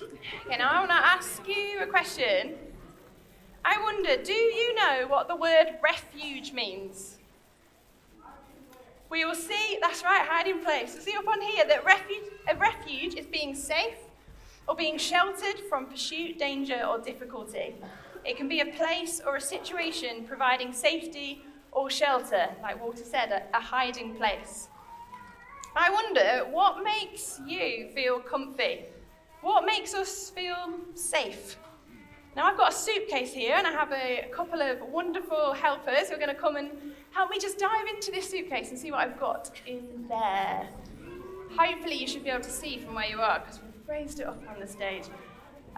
Okay, now I want to ask you a question. I wonder, do you know what the word refuge means? We will see, that's right, hiding place. We'll see up on here that a refuge is being safe or being sheltered from pursuit, danger, or difficulty. It can be a place or a situation providing safety or shelter, like Walter said, a hiding place. I wonder, what makes you feel comfy? What makes us feel safe? Now, I've got a suitcase here, and I have a couple of wonderful helpers who are going to come and help me just dive into this suitcase and see what I've got in there. Hopefully, you should be able to see from where you are, because we've raised it up on the stage.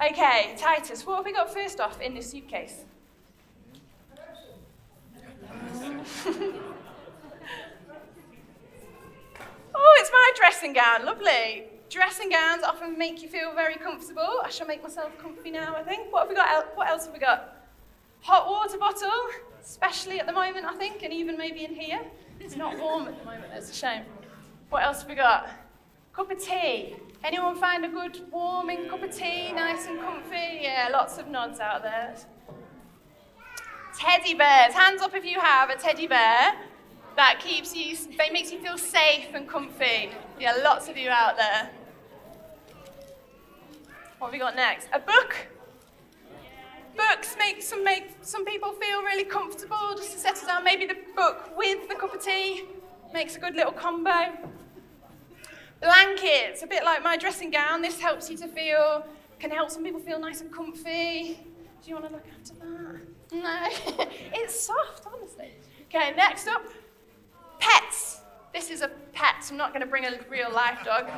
Okay, Titus, what have we got first off in this suitcase? Oh, it's my dressing gown, lovely. Dressing gowns often make you feel very comfortable. I shall make myself comfy now, I think. What have we got? What else have we got? Hot water bottle, especially at the moment, I think, and even maybe in here. It's not warm at the moment, that's a shame. What else have we got? Cup of tea. Anyone find a good warming cup of tea, nice and comfy? Yeah, lots of nods out there. Teddy bears. Hands up if you have a teddy bear that makes you feel safe and comfy. Yeah, lots of you out there. What have we got next? A book. Books make some people feel really comfortable just to settle down. Maybe the book with the cup of tea makes a good little combo. Blankets, a bit like my dressing gown. This helps you to can help some people feel nice and comfy. Do you want to look after that? No, it's soft, honestly. Okay, next up, pets. This is a pet, so I'm not going to bring a real life dog.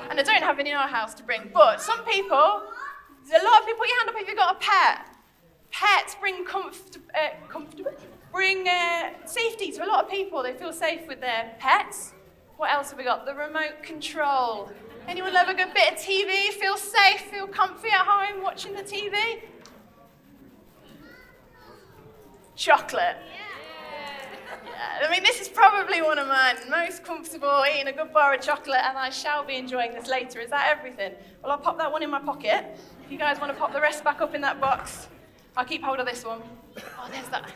And I don't have any in our house to bring. But some people, there's a lot of people, put your hand up if you've got a pet. Pets bring safety to a lot of people. They feel safe with their pets. What else have we got? The remote control. Anyone love a good bit of TV? Feel safe, feel comfy at home watching the TV? Chocolate. Yeah, I mean, this is probably one of mine. Most comfortable eating a good bar of chocolate, and I shall be enjoying this later. Is that everything? Well, I'll pop that one in my pocket. If you guys want to pop the rest back up in that box, I'll keep hold of this one. Oh, there's that.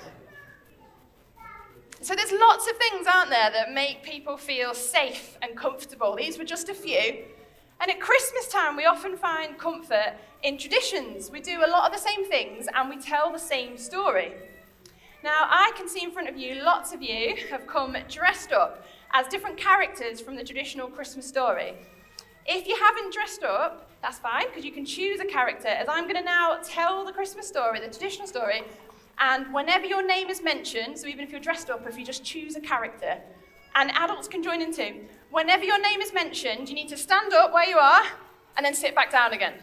So there's lots of things, aren't there, that make people feel safe and comfortable. These were just a few. And at Christmas time, we often find comfort in traditions. We do a lot of the same things, and we tell the same story. Now, I can see in front of you, lots of you have come dressed up as different characters from the traditional Christmas story. If you haven't dressed up, that's fine, because you can choose a character, as I'm going to now tell the Christmas story, the traditional story, and whenever your name is mentioned, so even if you're dressed up, if you just choose a character, and adults can join in too, whenever your name is mentioned, you need to stand up where you are, and then sit back down again,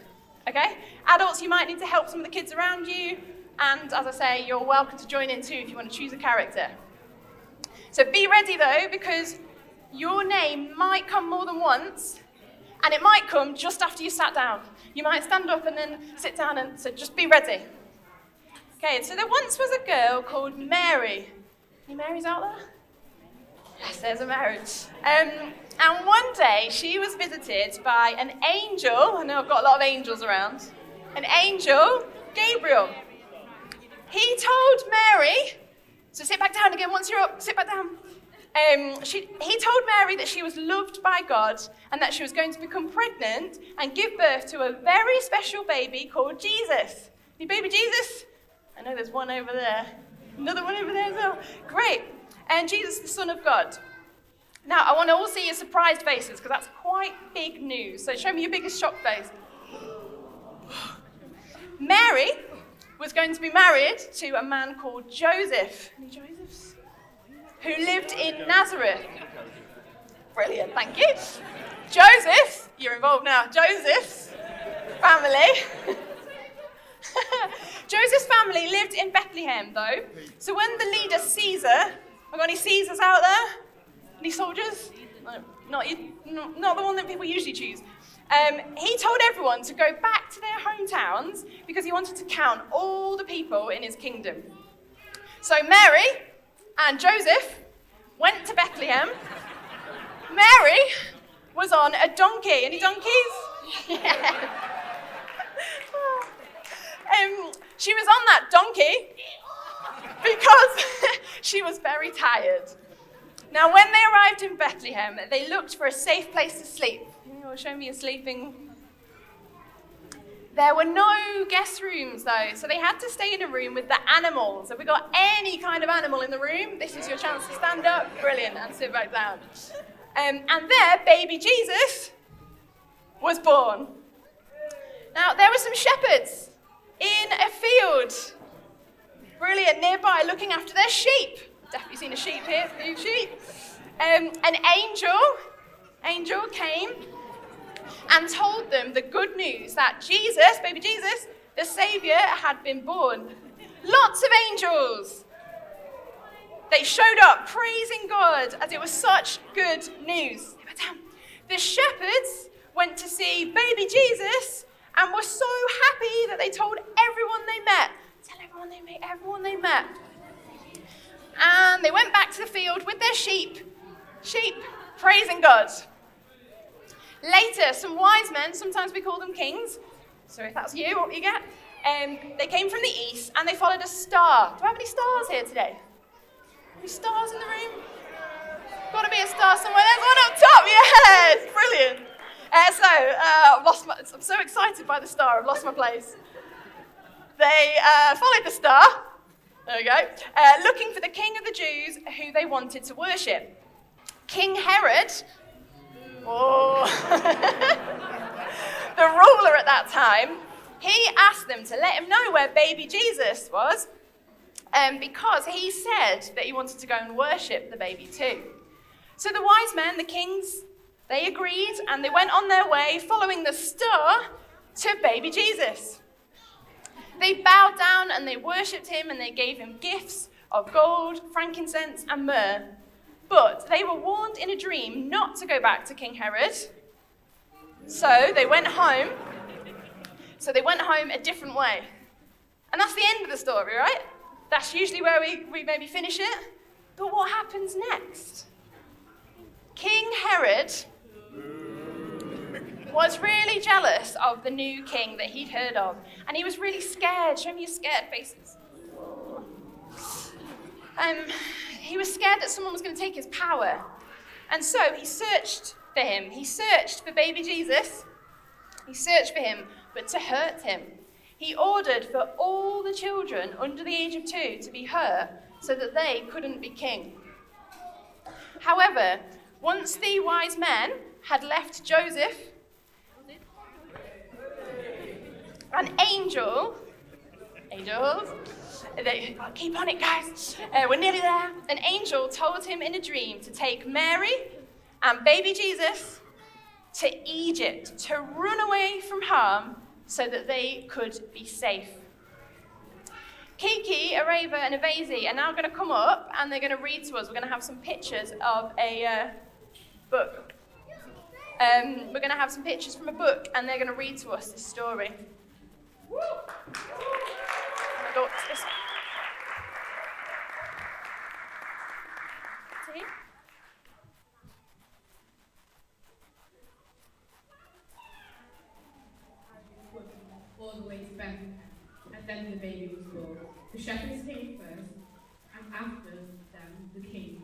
okay? Adults, you might need to help some of the kids around you, and as I say, you're welcome to join in too if you want to choose a character. So be ready though, because your name might come more than once, and it might come just after you sat down. You might stand up and then sit down, and so just be ready. Okay, so there once was a girl called Mary. Any Marys out there? Yes, there's a marriage. And one day she was visited by an angel. I know I've got a lot of angels around. An angel, Gabriel. He told Mary, so sit back down again, once you're up, sit back down. He told Mary that she was loved by God and that she was going to become pregnant and give birth to a very special baby called Jesus. Any baby Jesus? I know there's one over there. Another one over there as well. Great. And Jesus, the Son of God. Now, I want to all see your surprised faces because that's quite big news. So show me your biggest shock face. Mary was going to be married to a man called Joseph. Any Josephs? Who lived in Nazareth. Brilliant, thank you. Joseph, you're involved now. Joseph's family. Joseph's family lived in Bethlehem, though. So when the leader Caesar, have I got any Caesars out there? Any soldiers? No, not the one that people usually choose. He told everyone to go back to their hometowns because he wanted to count all the people in his kingdom. So Mary and Joseph went to Bethlehem. Mary was on a donkey. Any donkeys? Yeah. She was on that donkey because she was very tired. Now, when they arrived in Bethlehem, they looked for a safe place to sleep. You'll show me a sleeping. There were no guest rooms, though, so they had to stay in a room with the animals. Have we got any kind of animal in the room? This is your chance to stand up. Brilliant, and sit back down. And there, baby Jesus was born. Now, there were some shepherds in a field, brilliant, nearby, looking after their sheep. Definitely seen a sheep here, a few sheep. An angel came and told them the good news that Jesus, baby Jesus, the Saviour, had been born. Lots of angels. They showed up praising God as it was such good news. The shepherds went to see baby Jesus and were so happy that they told everyone they met. Tell everyone they met. And they went back to the field with their sheep, praising God. Later, some wise men, sometimes we call them kings, so if that's you, what you get, they came from the east and they followed a star. Do I have any stars here today? Any stars in the room? Got to be a star somewhere. There's one up top, yes, brilliant. I'm so excited by the star, I've lost my place. They followed the star, there we go, looking for the king of the Jews who they wanted to worship. King Herod, the ruler at that time, he asked them to let him know where baby Jesus was, because he said that he wanted to go and worship the baby too. So the wise men, the kings, they agreed and they went on their way following the star to baby Jesus. They bowed down and they worshipped him and they gave him gifts of gold, frankincense and myrrh. But they were warned in a dream not to go back to King Herod. So they went home a different way. And that's the end of the story, right? That's usually where we maybe finish it. But what happens next? King Herod was really jealous of the new king that he'd heard of. And he was really scared. Show me your scared faces. He was scared that someone was going to take his power. And so he searched for him. He searched for baby Jesus. He searched for him, but to hurt him. He ordered for all the children under the age of 2 to be hurt so that they couldn't be king. However, once the wise men had left Joseph, an angels, keep on it, guys. We're nearly there. An angel told him in a dream to take Mary and baby Jesus to Egypt, to run away from harm so that they could be safe. Kiki, Areva, and Avazi are now going to come up and they're going to read to us. We're going to have some pictures of a book. We're going to have some pictures from a book and they're going to read to us this story. All the way to Bethlehem, and then the baby was born. The shepherds came first, and after them the king.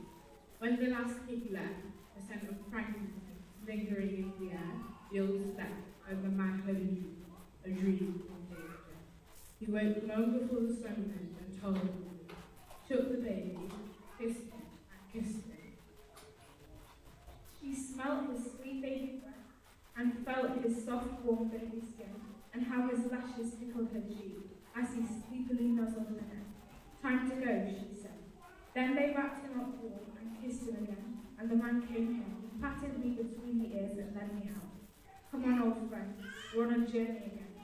When the last kid left, a scent of frankincense lingering in the air, the old slept, and the man heard a dream of danger. He woke long before the sun rose and told him, took the baby, kissed him, and kissed him. She smelt his sweet baby breath, and felt his soft, warm baby skin, and how his lashes tickled her cheek as he sleepily nuzzled her neck. Time to go, she said. Then they wrapped him up warm and kissed him again, and the man came home, patted me between the ears and led me out. Come on, old friend, we're on a journey again.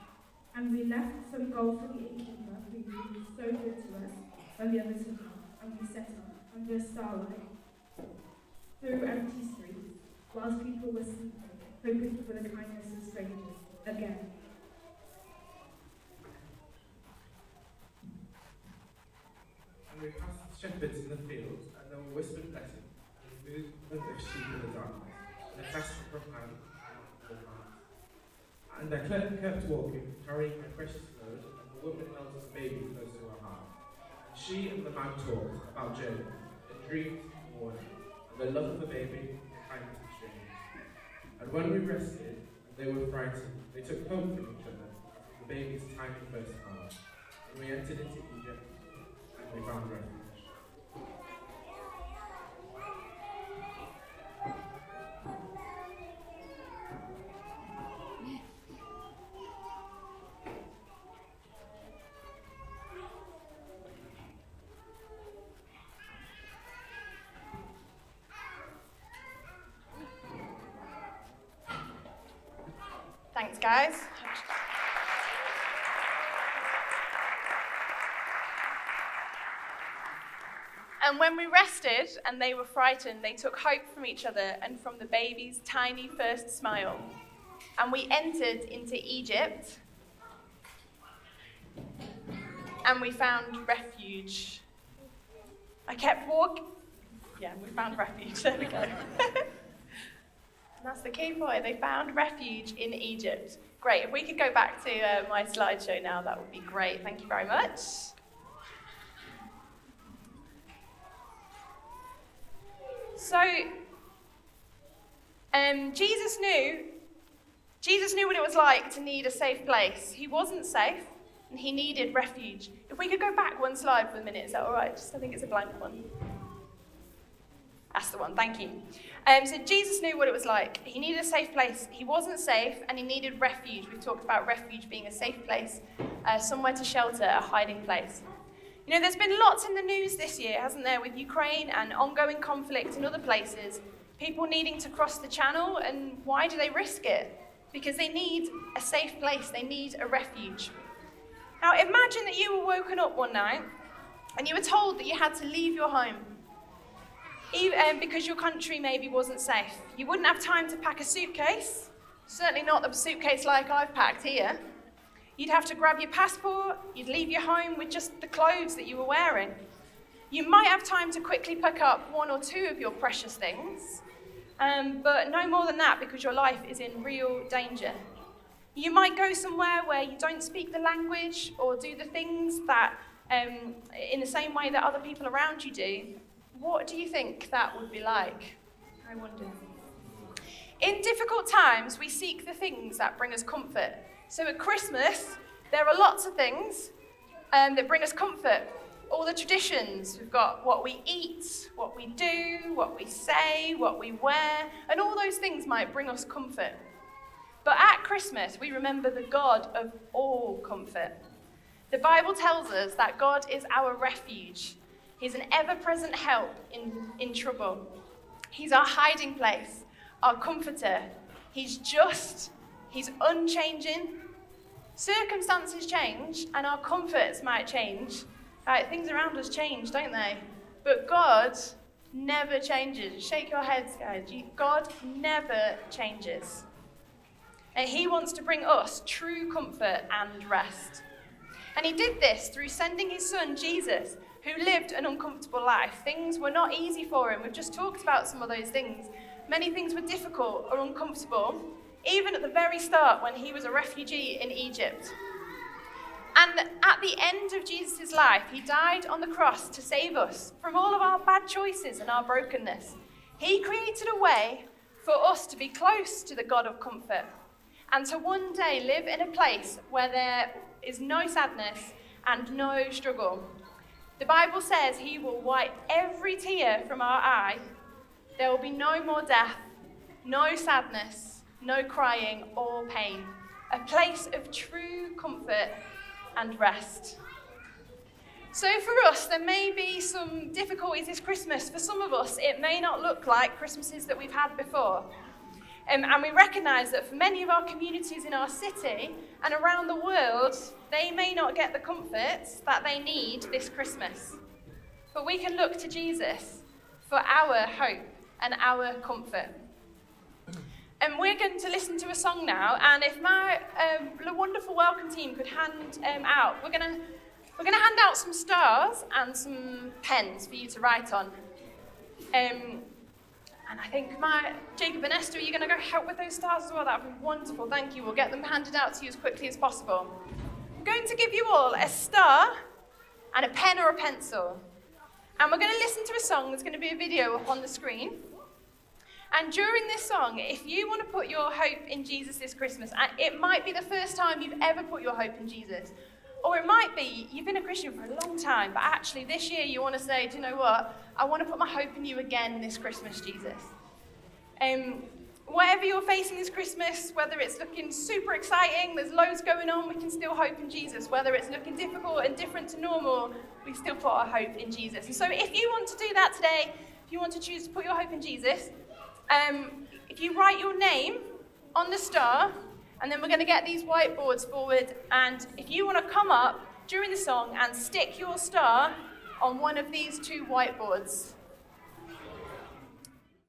And we left some gold for the innkeeper, who was so good to us, when the others had gone, and we set off under a starlight through empty streets, whilst people were sleeping, hoping for the kindness of strangers again. And we passed shepherds in the fields, and there were whispered blessings, and the movement of sheep in the darkness, and the clasp of hand and the heart. And I kept walking, carrying my precious load, and the woman held a baby close to her heart. And she and the man talked about journey, and dreams and warning, and the love of the baby and kindness of strangers. And when we rested, and they were frightened, they took hope from each other, and from the baby's tiny first heart. And we entered into Egypt, and we found refuge. Thanks, guys. And when we rested and they were frightened, they took hope from each other and from the baby's tiny first smile. And we entered into Egypt and we found refuge. I kept walking. Yeah, we found refuge. There we go. That's the key point. They found refuge in Egypt. Great. If we could go back to my slideshow now, that would be great. Thank you very much. So, Jesus knew what it was like to need a safe place. He wasn't safe, and he needed refuge. If we could go back one slide for a minute, is that all right? I think it's a blank one. That's the one, thank you. So Jesus knew what it was like. He needed a safe place. He wasn't safe, and he needed refuge. We've talked about refuge being a safe place, somewhere to shelter, a hiding place. You know, there's been lots in the news this year, hasn't there, with Ukraine and ongoing conflict in other places. People needing to cross the channel, and why do they risk it? Because they need a safe place. They need a refuge. Now, imagine that you were woken up one night, and you were told that you had to leave your home. Because your country maybe wasn't safe. You wouldn't have time to pack a suitcase, certainly not a suitcase like I've packed here. You'd have to grab your passport, you'd leave your home with just the clothes that you were wearing. You might have time to quickly pick up one or two of your precious things, but no more than that because your life is in real danger. You might go somewhere where you don't speak the language or do the things that in the same way that other people around you do. What do you think that would be like? I wonder. In difficult times, we seek the things that bring us comfort. So at Christmas, there are lots of things that bring us comfort. All the traditions. We've got what we eat, what we do, what we say, what we wear, and all those things might bring us comfort. But at Christmas, we remember the God of all comfort. The Bible tells us that God is our refuge. He's an ever-present help in trouble. He's our hiding place, our comforter. He's just, he's unchanging. Circumstances change, and our comforts might change. Right, things around us change, don't they? But God never changes. Shake your heads, guys. God never changes. And he wants to bring us true comfort and rest. And he did this through sending his son, Jesus, who lived an uncomfortable life. Things were not easy for him. We've just talked about some of those things. Many things were difficult or uncomfortable, even at the very start when he was a refugee in Egypt. And at the end of Jesus' life, he died on the cross to save us from all of our bad choices and our brokenness. He created a way for us to be close to the God of comfort and to one day live in a place where there is no sadness and no struggle. The Bible says he will wipe every tear from our eye. There will be no more death, no sadness, no crying or pain. A place of true comfort and rest. So for us, there may be some difficulties this Christmas. For some of us, it may not look like Christmases that we've had before. And we recognise that for many of our communities in our city and around the world, they may not get the comforts that they need this Christmas. But we can look to Jesus for our hope and our comfort. And we're going to listen to a song now, and if my wonderful welcome team could hand out, we're going to hand out some stars and some pens for you to write on. And I think Jacob and Esther, are you going to go help with those stars as well? That would be wonderful, thank you. We'll get them handed out to you as quickly as possible. I'm going to give you all a star and a pen or a pencil. And we're going to listen to a song. There's going to be a video up on the screen. And during this song, if you want to put your hope in Jesus this Christmas, and it might be the first time you've ever put your hope in Jesus, or it might be you've been a Christian for a long time, but actually this year you want to say, do you know what? I want to put my hope in you again this Christmas, Jesus. Whatever you're facing this Christmas, whether it's looking super exciting, there's loads going on, we can still hope in Jesus. Whether it's looking difficult and different to normal, we still put our hope in Jesus. And so if you want to do that today, if you want to choose to put your hope in Jesus, if you write your name on the star, and then we're going to get these whiteboards forward, and if you want to come up during the song and stick your star on one of these two whiteboards.